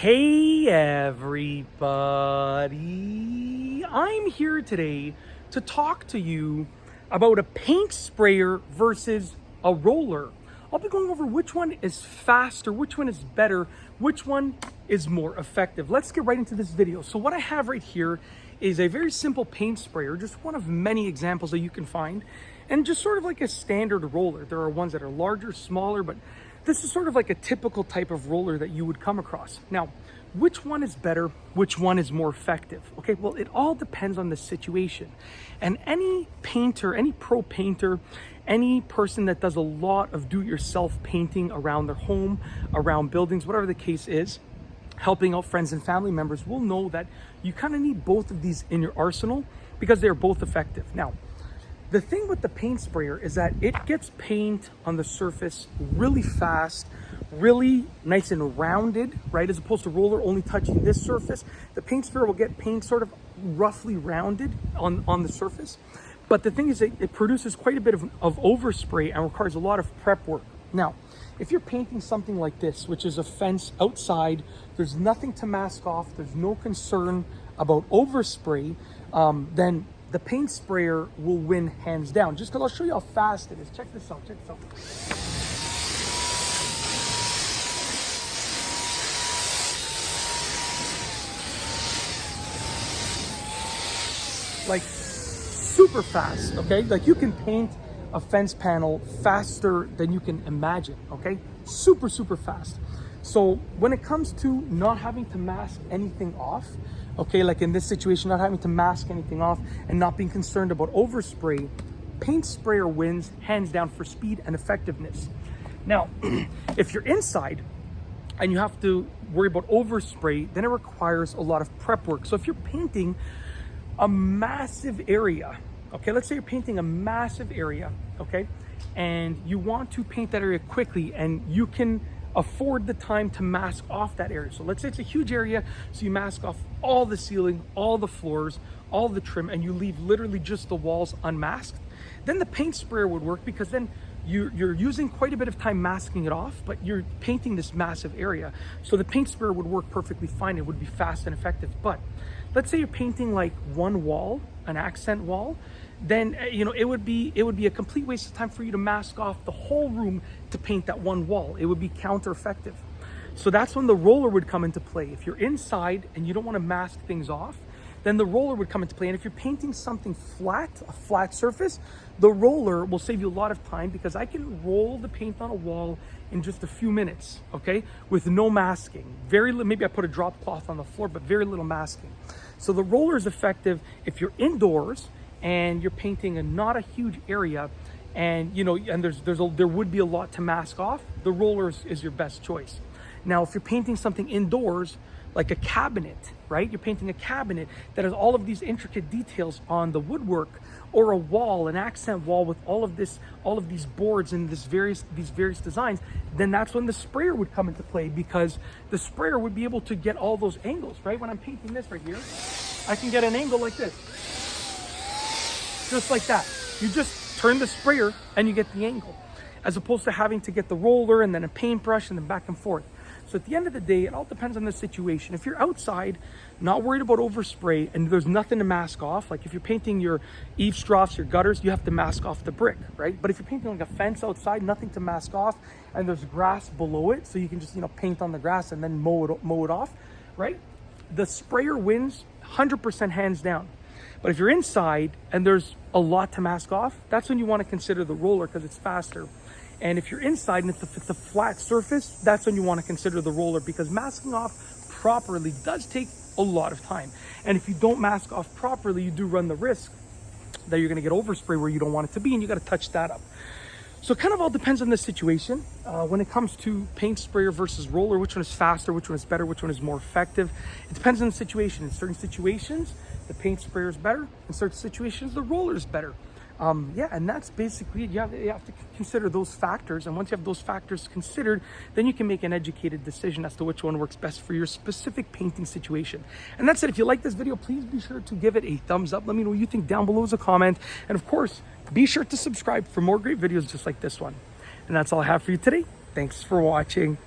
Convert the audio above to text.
Hey everybody, I'm here today to talk to you about a paint sprayer versus a roller. I'll be going over which one is faster, which one is better, which one is more effective. Let's get right into this video. So what I have right here is a very simple paint sprayer, just one of many examples that you can find, and just sort of like a standard roller. There are ones that are larger, smaller, but this is sort of like a typical type of roller that you would come across. Now, which one is better? Which one is more effective? Okay, well, it all depends on the situation. And any painter, any pro painter, any person that does a lot of do-it-yourself painting around their home, around buildings, whatever the case is, helping out friends and family members will know that you kind of need both of these in your arsenal because they're both effective. Now, the thing with the paint sprayer is that it gets paint on the surface really fast, really nice and rounded, right? As opposed to roller only touching this surface. The paint sprayer will get paint sort of roughly rounded on the surface. But the thing is that it produces quite a bit of overspray and requires a lot of prep work. Now, if you're painting something like this, which is a fence outside, there's nothing to mask off, there's no concern about overspray, then the paint sprayer will win hands down. Just because I'll show you how fast it is. Check this out, check this out. Like super fast, okay? Like you can paint a fence panel faster than you can imagine, okay? Super, super fast. So when it comes to not having to mask anything off, okay, like in this situation, not having to mask anything off and not being concerned about overspray, paint sprayer wins hands down for speed and effectiveness. Now, if you're inside and you have to worry about overspray, then it requires a lot of prep work. So if you're painting a massive area, okay, let's say you're painting a massive area, okay, and you want to paint that area quickly and you can afford the time to mask off that area. So let's say it's a huge area, so you mask off all the ceiling, all the floors, all the trim, and you leave literally just the walls unmasked. Then the paint sprayer would work because then you're using quite a bit of time masking it off, but you're painting this massive area. So the paint sprayer would work perfectly fine. It would be fast and effective. But let's say you're painting like one wall, an accent wall, then it would be a complete waste of time for you to mask off the whole room to paint that one wall. It would be counter-effective. So that's when the roller would come into play. If you're inside and you don't want to mask things off, then the roller would come into play. And if you're painting something flat, a flat surface, the roller will save you a lot of time because I can roll the paint on a wall in just a few minutes, okay, with no masking. Maybe I put a drop cloth on the floor, but very little masking. So the roller is effective if you're indoors and you're painting not a huge area, and there would be a lot to mask off. The roller is your best choice. Now, if you're painting something indoors, like a cabinet, right? You're painting a cabinet that has all of these intricate details on the woodwork, or a wall, an accent wall with all of these boards and these various designs, then that's when the sprayer would come into play, because the sprayer would be able to get all those angles, right? When I'm painting this right here, I can get an angle like this. Just like that. You just turn the sprayer and you get the angle, as opposed to having to get the roller and then a paintbrush and then back and forth. So at the end of the day, it all depends on the situation. If you're outside, not worried about overspray, and there's nothing to mask off, like if you're painting your eaves troughs, your gutters, you have to mask off the brick, right? But if you're painting like a fence outside, nothing to mask off, and there's grass below it, so you can just paint on the grass and then mow it off, right? The sprayer wins 100% hands down. But if you're inside and there's a lot to mask off, that's when you want to consider the roller because it's faster. And if you're inside and it's a flat surface, that's when you want to consider the roller, because masking off properly does take a lot of time. And if you don't mask off properly, you do run the risk that you're going to get overspray where you don't want it to be, and you got to touch that up. So it kind of all depends on the situation. When it comes to paint sprayer versus roller, which one is faster, which one is better, which one is more effective, it depends on the situation. In certain situations, the paint sprayer is better. In certain situations, the roller is better. And that's basically it. You have to consider those factors, and once you have those factors considered, then you can make an educated decision as to which one works best for your specific painting situation. And that's it. If you like this video, please be sure to give it a thumbs up. Let me know what you think down below as a comment, and of course, be sure to subscribe for more great videos just like this one. And that's all I have for you today. Thanks for watching.